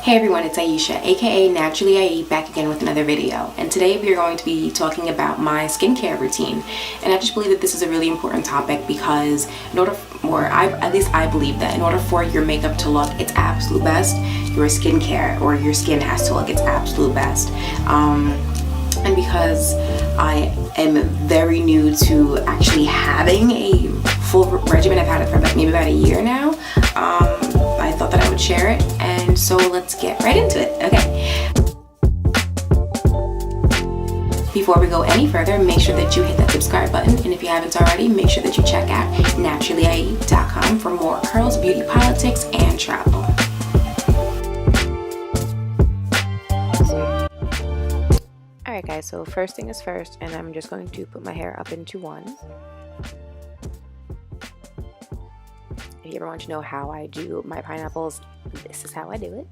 Hey everyone, it's Aisha, aka Naturally I Eat, back again with another video. And today we are going to be talking about my skincare routine. And I just believe that this is a really important topic because at least I believe that in order for your makeup to look its absolute best, your skincare or your skin has to look its absolute best. And because I am very new to actually having a full regimen, I've had it for maybe about a year now, I thought that I would share it, and so let's get right into it. Okay. Before we go any further, make sure that you hit that subscribe button, and if you haven't already, make sure that you check out naturallyeat.com for more curls, beauty, politics, and travel. Alright guys, so first thing is first, and I'm just going to put my hair up into one. If you ever want to know how I do my pineapples, this is how I do it.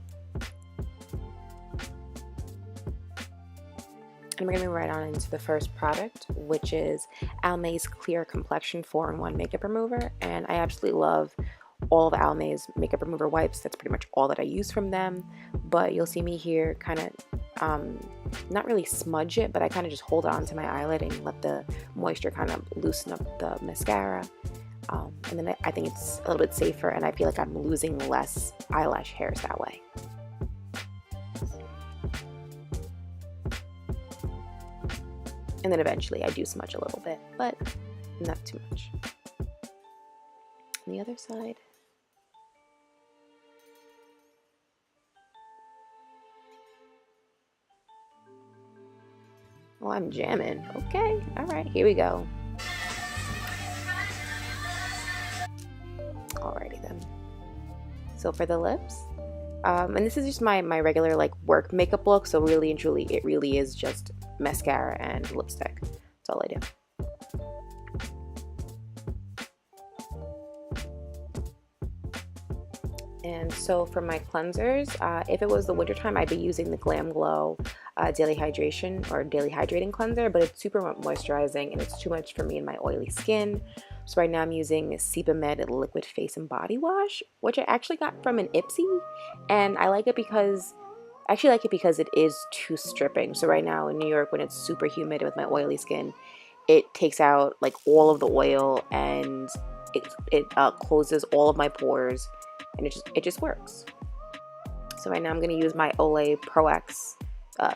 And we're going to move right on into the first product, which is Almay's Clear Complexion 4-in-1 Makeup Remover. And I absolutely love all of Almay's makeup remover wipes. That's pretty much all that I use from them. But you'll see me here kind of, not really smudge it, but I kind of just hold it onto my eyelid and let the moisture kind of loosen up the mascara. And then I think it's a little bit safer, and I feel like I'm losing less eyelash hairs that way. And then eventually I do smudge a little bit, but not too much. On the other side. Oh, I'm jamming. Okay, all right, here we go. Alrighty then. So for the lips, and this is just my regular like work makeup look, so really and truly it really is just mascara and lipstick. That's all I do. And so for my cleansers, if it was the wintertime, I'd be using the Glam Glow Daily Hydration or Daily Hydrating Cleanser, but it's super moisturizing and it's too much for me and my oily skin. So right now I'm using Sebamed Liquid Face and Body Wash, which I actually got from an Ipsy, and I like it because it is too stripping. So right now in New York, when it's super humid with my oily skin, it takes out like all of the oil and it closes all of my pores, and it just works. So right now I'm going to use my Olay Pro X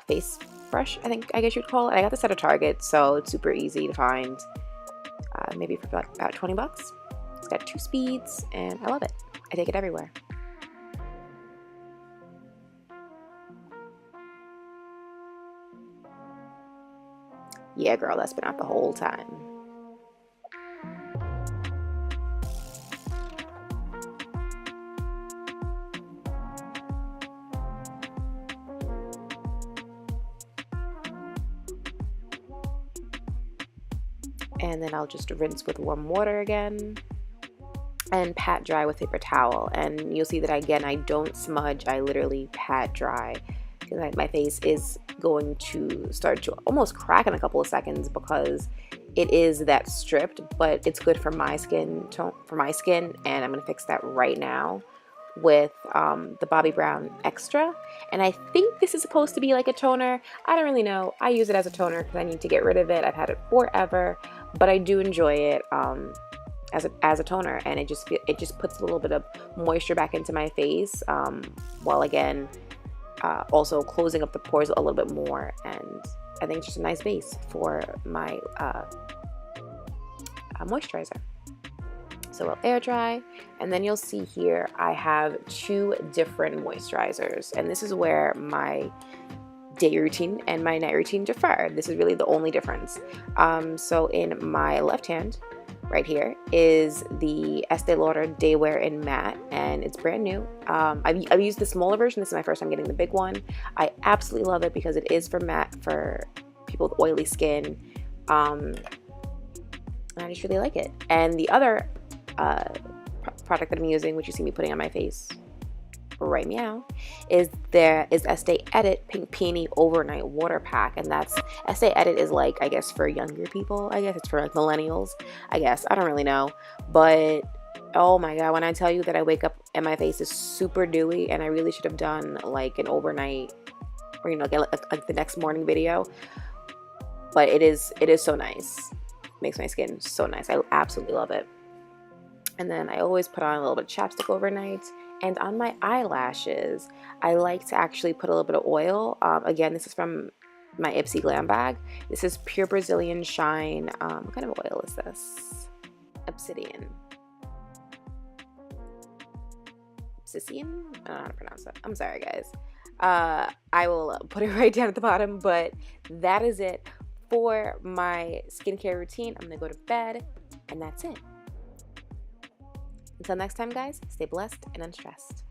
face brush, I guess you'd call it. I got this at a Target, so it's super easy to find. Maybe for about 20 bucks. It's got 2 speeds, and I love it. I take it everywhere. Yeah, girl, that's been out the whole time. And then I'll just rinse with warm water again and pat dry with paper towel. And you'll see that again, I don't smudge, I literally pat dry, because my face is going to start to almost crack in a couple of seconds because it is that stripped, but it's good for my skin tone, and I'm going to fix that right now with the Bobbi Brown Extra. And I think this is supposed to be like a toner. I don't really know. I use it as a toner because I need to get rid of it. I've had it forever, but I do enjoy it as a toner, and it just puts a little bit of moisture back into my face, while again also closing up the pores a little bit more. And I think it's just a nice base for my moisturizer. So we'll air dry, and then you'll see here I have 2 different moisturizers, and this is where my day routine and my night routine differ. This is really the only difference. So in my left hand right here is the Estee Lauder Day Wear in Matte, and it's brand new. I've used the smaller version. This is my first time getting the big one. I absolutely love it because it is for matte for people with oily skin, and I just really like it. And the other product that I'm using, which you see me putting on my face right meow, is Estee Edit Pink Peony Overnight Water Pack. And that's Estee Edit is like, I guess, for younger people. I guess it's for like millennials, I guess. I don't really know, but Oh my God, when I tell you that I wake up and my face is super dewy and I really should have done like an overnight or, you know, like the next morning video, but it is so nice. Makes my skin so nice. I absolutely love it. And then I always put on a little bit of chapstick overnight. And on my eyelashes, I like to actually put a little bit of oil. Again, this is from my Ipsy Glam bag. This is Pure Brazilian Shine. What kind of oil is this? Obsidian. Obsidian? I don't know how to pronounce it. I'm sorry, guys. I will put it right down at the bottom, but that is it for my skincare routine. I'm gonna go to bed, and that's it. Until next time, guys, stay blessed and unstressed.